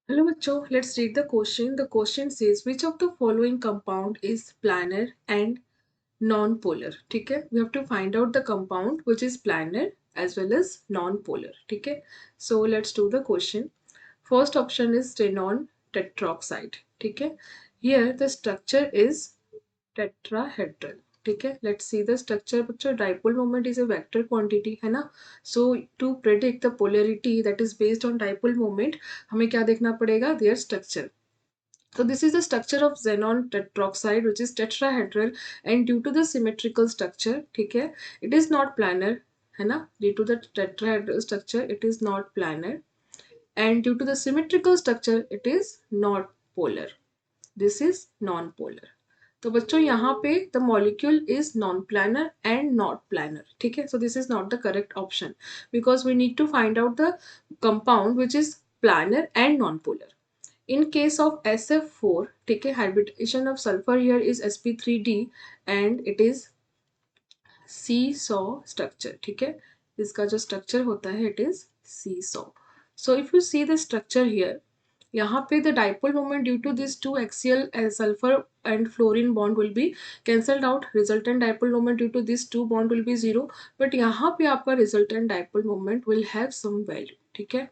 Hello बच्चों, let's read the question. The question says which of the following compound is planar and non-polar. ठीक है, we have to find out the compound which is planar as well as non-polar. ठीक है, so let's do the question. First option is xenon tetroxide. ठीक है, here the structure is tetrahedral. ठीक है, let's see the structure बच्चों. Dipole moment is a vector quantity है ना, so to predict the polarity that is based on dipole moment हमें क्या देखना पड़ेगा, there structure. So this is the structure of xenon tetroxide which is tetrahedral and due to the symmetrical structure, ठीक है, it is not planar है ना, due to the tetrahedral structure it is not planar and due to the symmetrical structure it is not polar. This is non-polar. तो बच्चों यहाँ पे the molecule is non planar and not planar. ठीक है, so this is not the correct option because we need to find out the compound which is planar and non polar. In case of SF4, ठीक है, hybridization of sulfur here is sp3d and it is seesaw structure. ठीक है, इसका जो structure होता है it is seesaw. So if you see the structure here, यहाँ पे the dipole moment due to this two axial sulfur and fluorine bond will be cancelled out. Resultant dipole moment due to this two bond will be zero. But यहाँ पे आपका resultant dipole moment will have some value. ठीक है,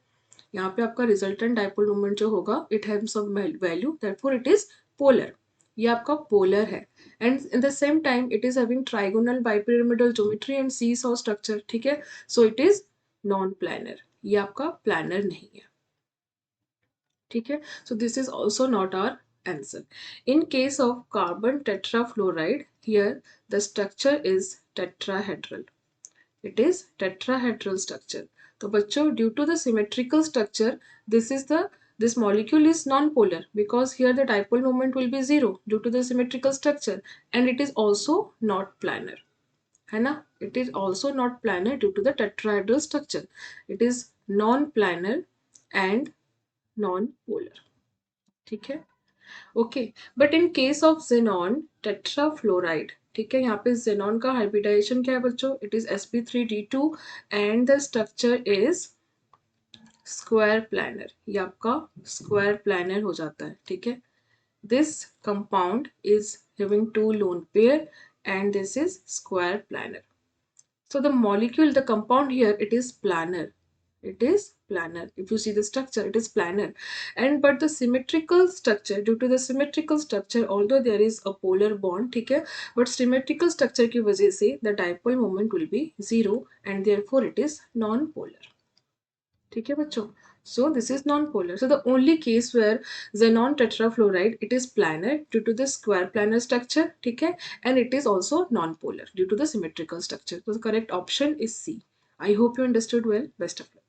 यहाँ पे आपका resultant dipole moment जो होगा it have some value, therefore it is polar. ये आपका पोलर है and in the same time it is having trigonal bipyramidal geometry and seesaw structure. ठीक है, so it is non planar. ये आपका planar नहीं है. ठीक है, so this is also not our answer. In case of carbon tetrafluoride here the structure is tetrahedral. It is tetrahedral structure. तो बच्चों due to the symmetrical structure this molecule is non-polar because here the dipole moment will be zero due to the symmetrical structure and it is also not planar है ना. It is also not planar due to the tetrahedral structure. It is non-planar and non-polar. ठीक है, okay. But in case of xenon tetrafluoride, ठीक है, यहाँ पे xenon का hybridisation क्या है बच्चों, it is sp3d2 and the structure is square planar. ये आपका स्क्वायर प्लानर हो जाता है. ठीक है, this compound is having two lone pair and this is square planar. So the molecule, the compound here, it is planar. It is planar. If you see the structure, it is planar. And but the symmetrical structure, due to the symmetrical structure, although there is a polar bond, ठीक है, but symmetrical structure की वजह से the dipole moment will be zero and therefore it is non-polar. ठीक है बच्चों, so this is non-polar. So the only case where xenon tetrafluoride it is planar due to the square planar structure, ठीक है, and it is also non-polar due to the symmetrical structure. So the correct option is C. I hope you understood well. Best of luck.